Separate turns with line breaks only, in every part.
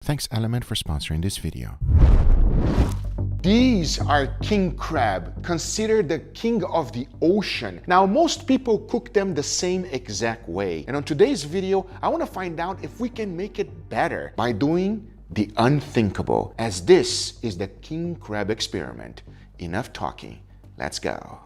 Thanks Element for sponsoring this video.
These are king crab, considered the king of the ocean. Now, most people cook them the same exact way. And on today's video, I want to find out if we can make it better by doing the unthinkable, as this is the king crab experiment. Enough talking, let's go.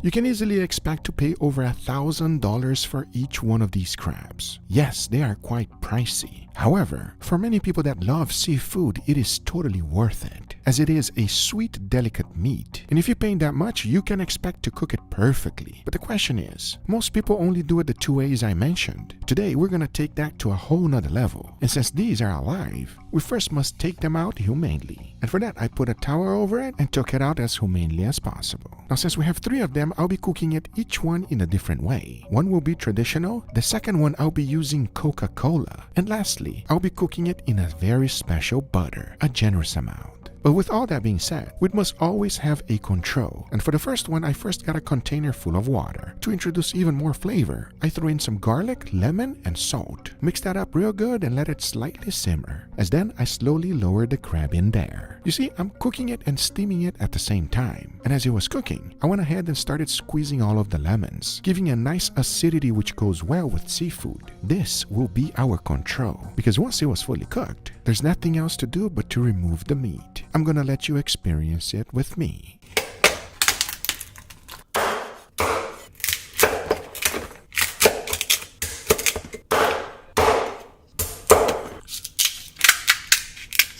You can easily expect to pay over $1,000 for each one of these crabs. Yes, they are quite pricey. However, for many people that love seafood, it is totally worth it, as it is a sweet, delicate meat. And if you're paying that much, you can expect to cook it perfectly. But the question is, most people only do it the two ways I mentioned. Today, we're gonna take that to a whole nother level. And since these are alive, we first must take them out humanely. And for that, I put a towel over it and took it out as humanely as possible. Now, since we have 3 of them, I'll be cooking it each one in a different way. One will be traditional, the second one I'll be using Coca-Cola, and lastly, I'll be cooking it in a very special butter, a generous amount. But with all that being said, we must always have a control. And for the first one, I first got a container full of water. To introduce even more flavor, I threw in some garlic, lemon, and salt. Mix that up real good and let it slightly simmer. As then, I slowly lowered the crab in there. You see, I'm cooking it and steaming it at the same time. And as it was cooking, I went ahead and started squeezing all of the lemons, giving a nice acidity which goes well with seafood. This will be our control, because once it was fully cooked, there's nothing else to do but to remove the meat. I'm gonna let you experience it with me.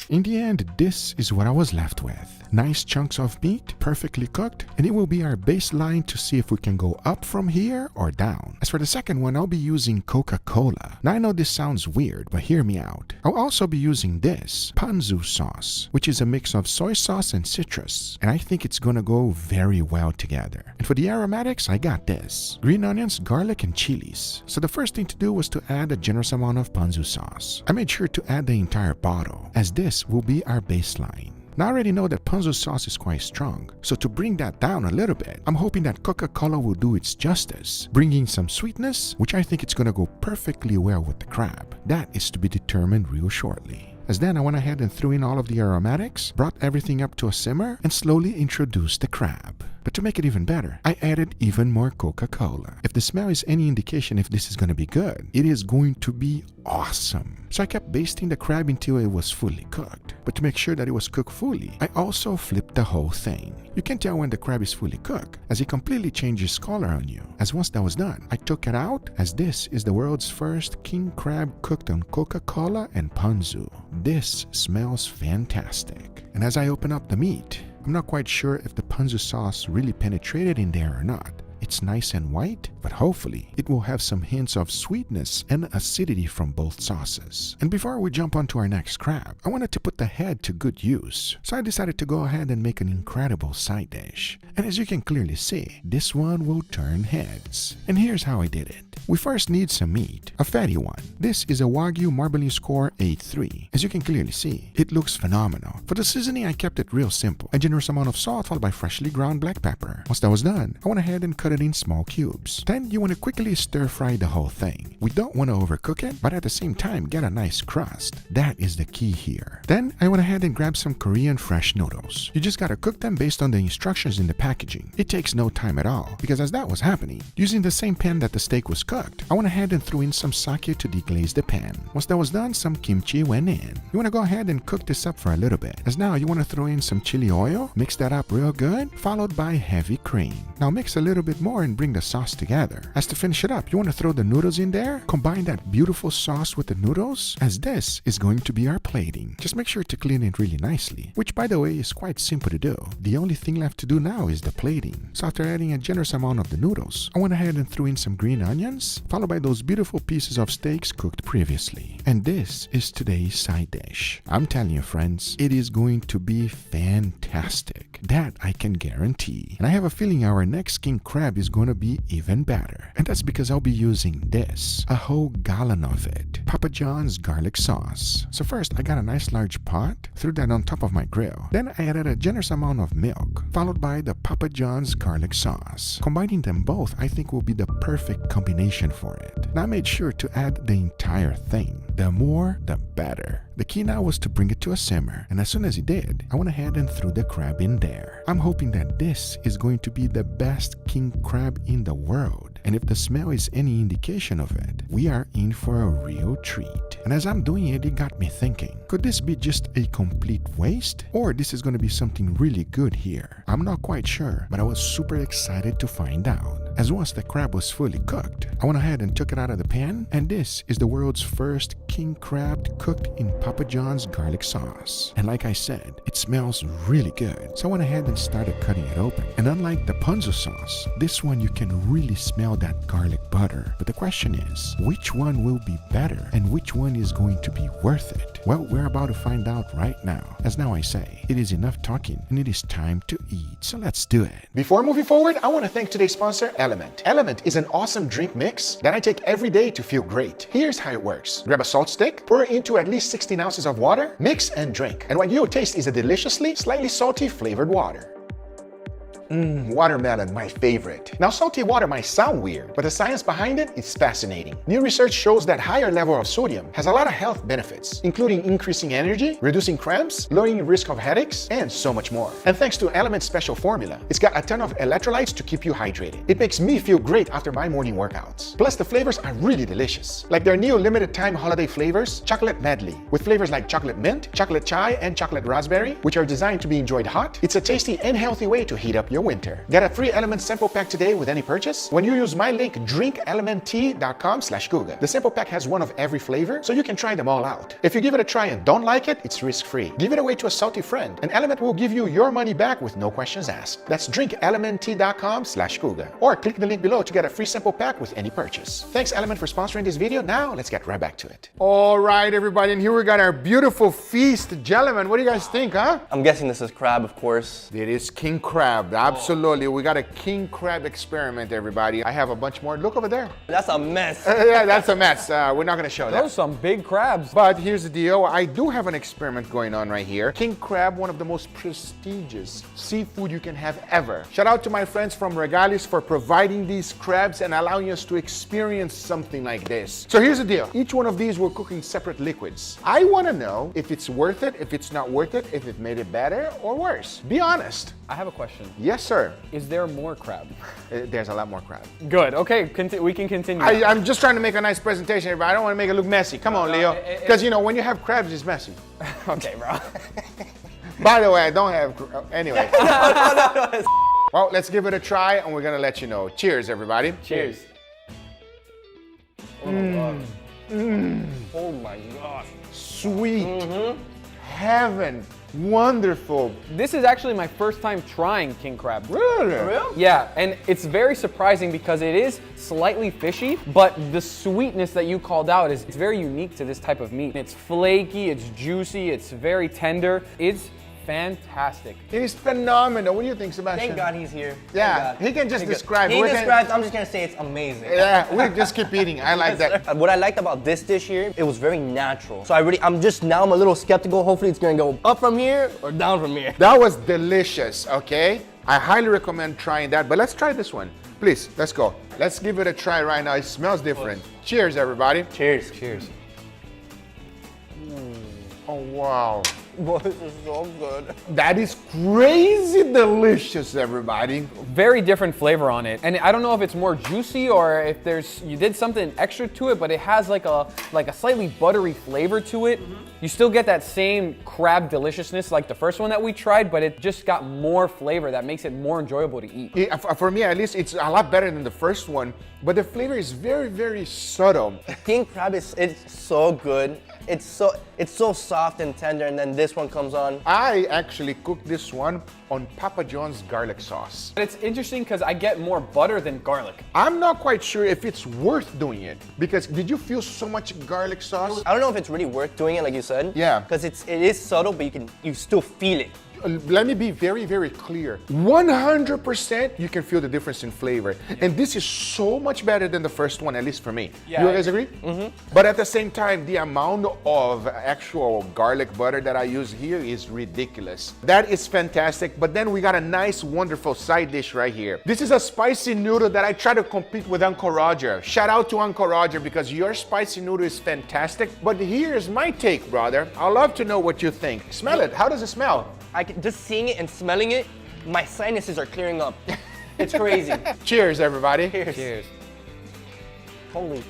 In the end, this is what I was left with. Nice chunks of meat, perfectly cooked, and it will be our baseline to see if we can go up from here or down. As for the second one, I'll be using Coca-Cola. Now I know this sounds weird, but hear me out. I'll also be using this ponzu sauce, which is a mix of soy sauce and citrus, and I think it's gonna go very well together. And for the aromatics, I got this: green onions, garlic, and chilies. So the first thing to do was to add a generous amount of ponzu sauce. I made sure to add the entire bottle, as this will be our baseline. Now I already know that ponzu sauce is quite strong, so to bring that down a little bit, I'm hoping that Coca-Cola will do its justice, bringing some sweetness, which I think it's gonna go perfectly well with the crab. That is to be determined real shortly. As then I went ahead and threw in all of the aromatics, brought everything up to a simmer, and slowly introduced the crab. But to make it even better, I added even more Coca-Cola. If the smell is any indication if this is going to be good, it is going to be awesome. So I kept basting the crab until it was fully cooked. But to make sure that it was cooked fully, I also flipped the whole thing. You can tell when the crab is fully cooked, as it completely changes color on you. As once that was done, I took it out, as this is the world's first king crab cooked on Coca-Cola and ponzu. This smells fantastic. And as I open up the meat, I'm not quite sure if the ponzu sauce really penetrated in there or not. It's nice and white, but hopefully it will have some hints of sweetness and acidity from both sauces. And before we jump onto our next crab, I wanted to put the head to good use. So I decided to go ahead and make an incredible side dish. And as you can clearly see, this one will turn heads. And here's how I did it. We first need some meat, a fatty one. This is a Wagyu Marbling Score A3. As you can clearly see, it looks phenomenal. For the seasoning, I kept it real simple. A generous amount of salt followed by freshly ground black pepper. Once that was done, I went ahead and cut it in small cubes. Then you want to quickly stir fry the whole thing. We don't want to overcook it, but at the same time get a nice crust. That is the key here. Then I went ahead and grabbed some Korean fresh noodles. You just gotta cook them based on the instructions in the packaging. It takes no time at all, because as that was happening, using the same pan that the steak was cooked, I went ahead and threw in some sake to deglaze the pan. Once that was done, some kimchi went in. You want to go ahead and cook this up for a little bit, as now you want to throw in some chili oil, mix that up real good, followed by heavy cream. Now mix a little bit more and bring the sauce together. As to finish it up, you want to throw the noodles in there, combine that beautiful sauce with the noodles, as this is going to be our plating. Just make sure to clean it really nicely, which by the way is quite simple to do. The only thing left to do now is the plating. So after adding a generous amount of the noodles, I went ahead and threw in some green onions, followed by those beautiful pieces of steaks cooked previously. And this is today's side dish. I'm telling you friends, it is going to be fantastic. That I can guarantee. And I have a feeling our next king crab is going to be even better. And that's because I'll be using this, a whole gallon of it, Papa John's garlic sauce. So first I got a nice large pot, threw that on top of my grill. Then I added a generous amount of milk, followed by the Papa John's garlic sauce. Combining them both I think will be the perfect combination for it. Now I made sure to add the entire thing. The more, the better. The key now was to bring it to a simmer, and as soon as he did, I went ahead and threw the crab in there. I'm hoping that this is going to be the best king crab in the world, and if the smell is any indication of it, we are in for a real treat. And as I'm doing it, it got me thinking, could this be just a complete waste? Or this is going to be something really good here? I'm not quite sure, but I was super excited to find out. As once the crab was fully cooked, I went ahead and took it out of the pan, and this is the world's first king crab cooked in Papa John's garlic sauce. And like I said, it smells really good, so I went ahead and started cutting it open. And unlike the ponzu sauce, this one you can really smell that garlic butter. But the question is, which one will be better and which one is going to be worth it? Well, we're about to find out right now. As now I say, it is enough talking and it is time to eat, so let's do it.
Before moving forward, I want to thank today's sponsor, Element. Element is an awesome drink mix that I take every day to feel great. Here's how it works. Grab a salt stick, pour it into at least 16 ounces of water, mix and drink. And what you'll taste is a deliciously, slightly salty flavored water. Watermelon, my favorite. Now, salty water might sound weird, but the science behind it is fascinating. New research shows that higher level of sodium has a lot of health benefits, including increasing energy, reducing cramps, lowering risk of headaches, and so much more. And thanks to Element's special formula, it's got a ton of electrolytes to keep you hydrated. It makes me feel great after my morning workouts. Plus, the flavors are really delicious. Like their new limited time holiday flavors, Chocolate Medley, with flavors like chocolate mint, chocolate chai, and chocolate raspberry, which are designed to be enjoyed hot. It's a tasty and healthy way to heat up your winter. Get a free Element sample pack today with any purchase when you use my link drinkelementtea.com/Google. The sample pack has one of every flavor, so you can try them all out. If you give it a try and don't like it, it's risk-free. Give it away to a salty friend, and Element will give you your money back with no questions asked. That's drinkelementtea.com/Google, or click the link below to get a free sample pack with any purchase. Thanks Element for sponsoring this video. Now let's get right back to it. All right, everybody, and here we got our beautiful feast. Gentlemen, what do you guys think, huh?
I'm guessing this is crab, of course.
It is king crab, absolutely. We got a king crab experiment, everybody. I have a bunch more. Look over there.
That's a mess.
Yeah, that's a mess. We're not gonna show that.
Those are some big crabs.
But here's the deal. I do have an experiment going on right here. King crab, one of the most prestigious seafood you can have ever. Shout out to my friends from Regalis for providing these crabs and allowing us to experience something like this. So here's the deal. Each one of these we're cooking separate liquids. I wanna know if it's worth it, if it's not worth it, if it made it better or worse. Be honest.
I have a question.
Yes, sir.
Is there more crab?
There's a lot more crab.
Good. Okay, we can continue.
I'm just trying to make a nice presentation, everybody. I don't want to make it look messy. Come on, Leo. Because, you know, when you have crabs, it's messy.
Okay, bro.
By the way, I don't have... Anyway. Well, let's give it a try, and we're going to let you know. Cheers, everybody.
Cheers.
Oh my god. Oh my gosh.
Sweet. Heaven. Wonderful.
This is actually my first time trying king crab.
Really?
Real?
Yeah, and it's very surprising because it is slightly fishy, but the sweetness that you called out is it's very unique to this type of meat. It's flaky, it's juicy, it's very tender. It's fantastic.
It is phenomenal. What do you think, Sebastian?
Thank God he's here.
Yeah,
Thank
he can just describe.
He
We can-
describes, I'm just gonna say it's amazing.
Yeah, we just keep eating. I like that.
What I liked about this dish here, it was very natural. So I'm a little skeptical. Hopefully it's gonna go up from here or down from here.
That was delicious, okay? I highly recommend trying that, but let's try this one. Please, let's go. Let's give it a try right now. It smells different. Cheers, everybody.
Cheers. Cheers.
Oh, wow.
Boy, this is so good.
That is crazy delicious, everybody.
Very different flavor on it. And I don't know if it's more juicy or if you did something extra to it, but it has like a slightly buttery flavor to it. You still get that same crab deliciousness like the first one that we tried, but it just got more flavor that makes it more enjoyable to eat.
For me, at least, it's a lot better than the first one, but the flavor is very, very subtle.
King crab it's so good. It's so soft and tender, and then this one comes on.
I actually cooked this one on Papa John's garlic sauce.
But it's interesting because I get more butter than garlic.
I'm not quite sure if it's worth doing it, because did you feel so much garlic sauce?
I don't know if it's really worth doing it, like you said.
Yeah.
Because it is subtle, but you still feel it.
let me be very, very clear. 100% you can feel the difference in flavor. And this is so much better than the first one, at least for me.
Yeah,
You guys agree? Mm-hmm. But at the same time, the amount of actual garlic butter that I use here is ridiculous. That is fantastic. But then we got a nice, wonderful side dish right here. This is a spicy noodle that I try to compete with Uncle Roger. Shout out to Uncle Roger because your spicy noodle is fantastic. But here's my take, brother. I'd love to know what you think. Smell it. How does it smell?
Just seeing it and smelling it, my sinuses are clearing up. It's crazy.
Cheers, everybody.
Cheers. Holy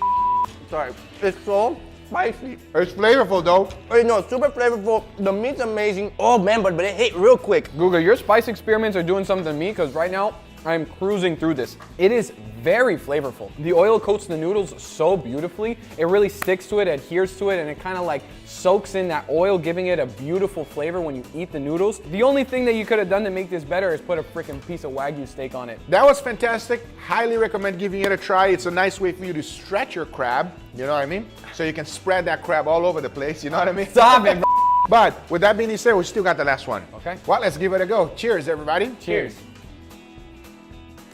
sorry. It's so spicy.
It's flavorful, though.
Oh, no, super flavorful. The meat's amazing. Oh, man, but it hit real quick.
Google, your spice experiments are doing something to me because right now I'm cruising through this. It is very flavorful. The oil coats the noodles so beautifully. It really sticks to it, adheres to it, and it kind of like soaks in that oil, giving it a beautiful flavor when you eat the noodles. The only thing that you could have done to make this better is put a freaking piece of Wagyu steak on it.
That was fantastic. Highly recommend giving it a try. It's a nice way for you to stretch your crab, you know what I mean? So you can spread that crab all over the place, you know what I mean?
Stop it, bro.
But with that being said, we still got the last one.
Okay.
Well, let's give it a go. Cheers, everybody.
Cheers.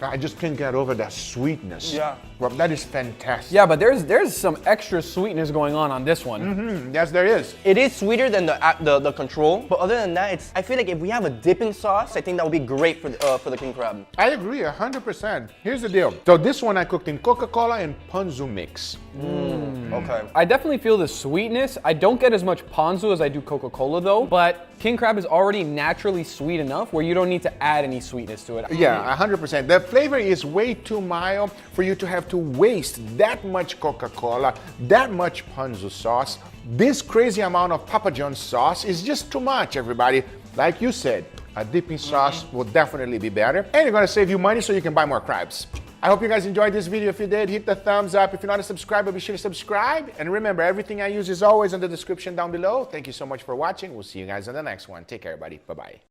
I just can't get over that sweetness.
Yeah.
Well, that is fantastic.
Yeah, but there's some extra sweetness going on this one.
Yes, there is.
It is sweeter than the control, but other than that, I feel like if we have a dipping sauce, I think that would be great for the king crab.
I agree 100%. Here's the deal. So this one I cooked in Coca-Cola and ponzu mix.
Okay.
I definitely feel the sweetness. I don't get as much ponzu as I do Coca-Cola though, but king crab is already naturally sweet enough where you don't need to add any sweetness to it.
Yeah, 100%. The flavor is way too mild for you to have to waste that much Coca-Cola, that much ponzu sauce. This crazy amount of Papa John's sauce is just too much, everybody. Like you said, a dipping sauce will definitely be better. And you're gonna save you money so you can buy more crabs. I hope you guys enjoyed this video. If you did, hit the thumbs up. If you're not a subscriber, be sure to subscribe. And remember, everything I use is always in the description down below. Thank you so much for watching. We'll see you guys in the next one. Take care, everybody. Bye-bye.